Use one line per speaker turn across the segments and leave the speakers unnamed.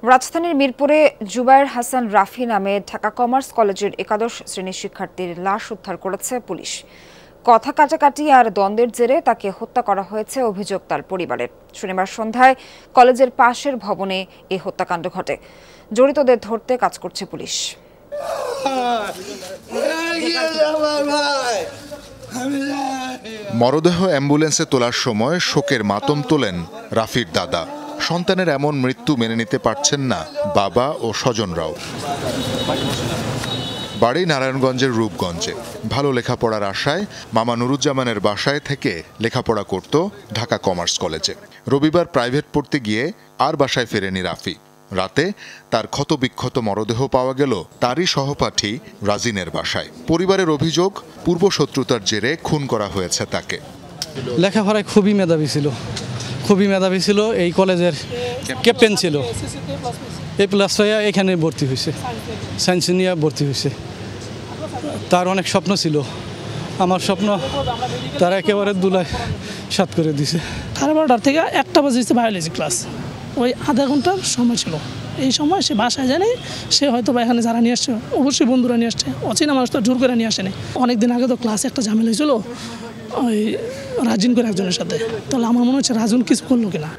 রাজধানীর মিরপুরে জুবায়ের হাসান রাফি নামে ঢাকা কমার্স কলেজের একাদশ শ্রেণীর শিক্ষার্থীর লাশ উদ্ধার করেছে পুলিশ। কথা কাটাকাটি আর দ্বন্দ্বের জেরে তাকে হত্যা করা হয়েছে অভিযোগ তার পরিবারের। শনিবার সন্ধ্যায় কলেজের পাশের ভবনে এই হত্যাকাণ্ড ঘটে। জড়িতদের ধরতে কাজ করছে পুলিশ।
মরদেহ অ্যাম্বুলেন্সে তোলার সময় শোকের মাতম তোলেন রাফির দাদা। সন্তানের এমন মৃত্যু মেনে নিতে পারছেন না বাবা ও স্বজনরাও। বাড়ি নারায়ণগঞ্জের রূপগঞ্জে। ভালো লেখাপড়ার আশায় মামা নুরুজ্জামানের বাসায় থেকে লেখাপড়া করত ঢাকা কমার্স কলেজে। রবিবার প্রাইভেট পড়তে গিয়ে আর বাসায় ফেরেনি রাফি। রাতে তার ক্ষতবিক্ষত মরদেহ পাওয়া গেল তারই সহপাঠী রাজিনের বাসায়। পরিবারের অভিযোগ, পূর্বশত্রুতার জেরে খুন করা হয়েছে তাকে।
লেখাপড়ায় খুবই মেধাবী ছিল। এই কলেজের ক্যাপ্টেন ছিল। A+ হয়ে এখানে ভর্তি হয়েছে, সায়েন্স নিয়ে ভর্তি হয়েছে। তার অনেক স্বপ্ন ছিল। আমার স্বপ্ন তারা একেবারে দুলায় সাত করে দিছে।
12:30 থেকে 1টা বাজে বায়োলজি ক্লাস, ওই আধা ঘন্টার সময় ছিল। এই সময় সে বাসায় জানে, সে হয়তো বা এখানে যারা নিয়ে আসছে অবশ্যই বন্ধুরা নিয়ে আসছে, অচেনা মানুষ তো জোর করে নিয়ে আসেনি। অনেকদিন আগে তো ক্লাসে একটা ঝামেলা হয়েছিল ওই রাজিন করে একজনের সাথে। তাহলে আমার মনে হচ্ছে রাজুন কিছু করলো কিনা।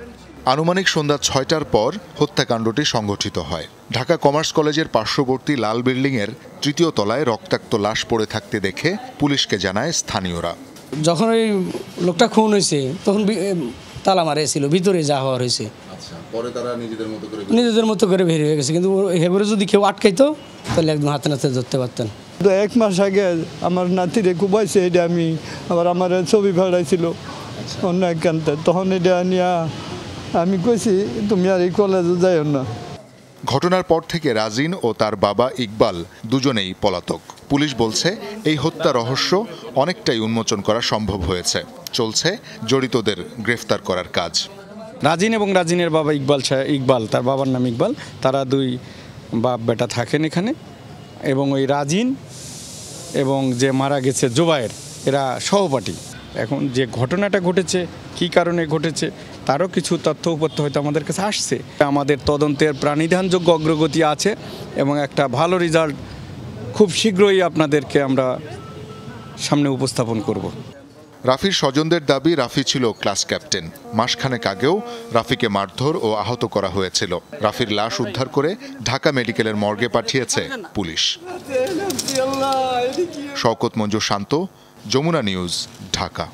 আনুমানিক সন্ধ্যা 6টার পর হত্যাকাণ্ডটি সংঘটিত হয়। ঢাকা কমার্স কলেজের পার্শ্ববর্তী লাল বিল্ডিংয়ের 3য় তলায় রক্তাক্ত লাশ পড়ে থাকতে দেখে পুলিশকে জানায় স্থানীয়রা।
যখন ওই লোকটা খুন হয়েছে তখন তালা মারিয়েছিল, ভিতরে যা হওয়ার হয়েছে।
পরে তারা
নিজেদের মতো করে বের হয়ে গেছে, কিন্তু হেবরে যদি কেউ আটকাইতো তাহলে একদম হাতে নাতে ধরতে পারতেন।
1 মাস আগে আমার নাতিরে কুবাইছে, এটা আমি আবার আমার ছবি ভাড়াইছিল অন্য একান্তে। তখন এটা নিয়ে আমি কইছি তুমি আর এই কলেজে যাইও না।
ঘটনার পর থেকে রাজিন ও তার বাবা ইকবাল দুজনেই পলাতক। পুলিশ বলছে এই হত্যা রহস্য অনেকটাই উন্মোচন করা সম্ভব হয়েছে। চলছে জড়িতদের গ্রেফতার করার কাজ।
রাজিন এবং রাজিনের বাবা ইকবাল, তার বাবার নাম ইকবাল, তারা 2 বাপ বেটা থাকেন এখানে। এবং ওই রাজিন এবং যে মারা গেছে জুবায়ের, এরা সহপাঠী। এখন যে ঘটনাটা ঘটেছে, কী কারণে ঘটেছে, তারও কিছু তথ্য উপত্য হয়তো আমাদের কাছে আসছে। আমাদের তদন্তের প্রাণিধানযোগ্য অগ্রগতি আছে এবং একটা ভালো রেজাল্ট খুব শীঘ্রই আপনাদেরকে আমরা সামনে উপস্থাপন করব।
রাফির স্বজনদের দাবি, রাফি ছিল ক্লাস ক্যাপ্টেন। মাসখানেক আগেও রাফিকে মারধর ও আহত করা হয়েছিল। রাফির লাশ উদ্ধার করে ঢাকা মেডিকেলের মর্গে পাঠিয়েছে পুলিশ। শওকত মঞ্জুর শান্ত, যমুনা নিউজ, ঢাকা।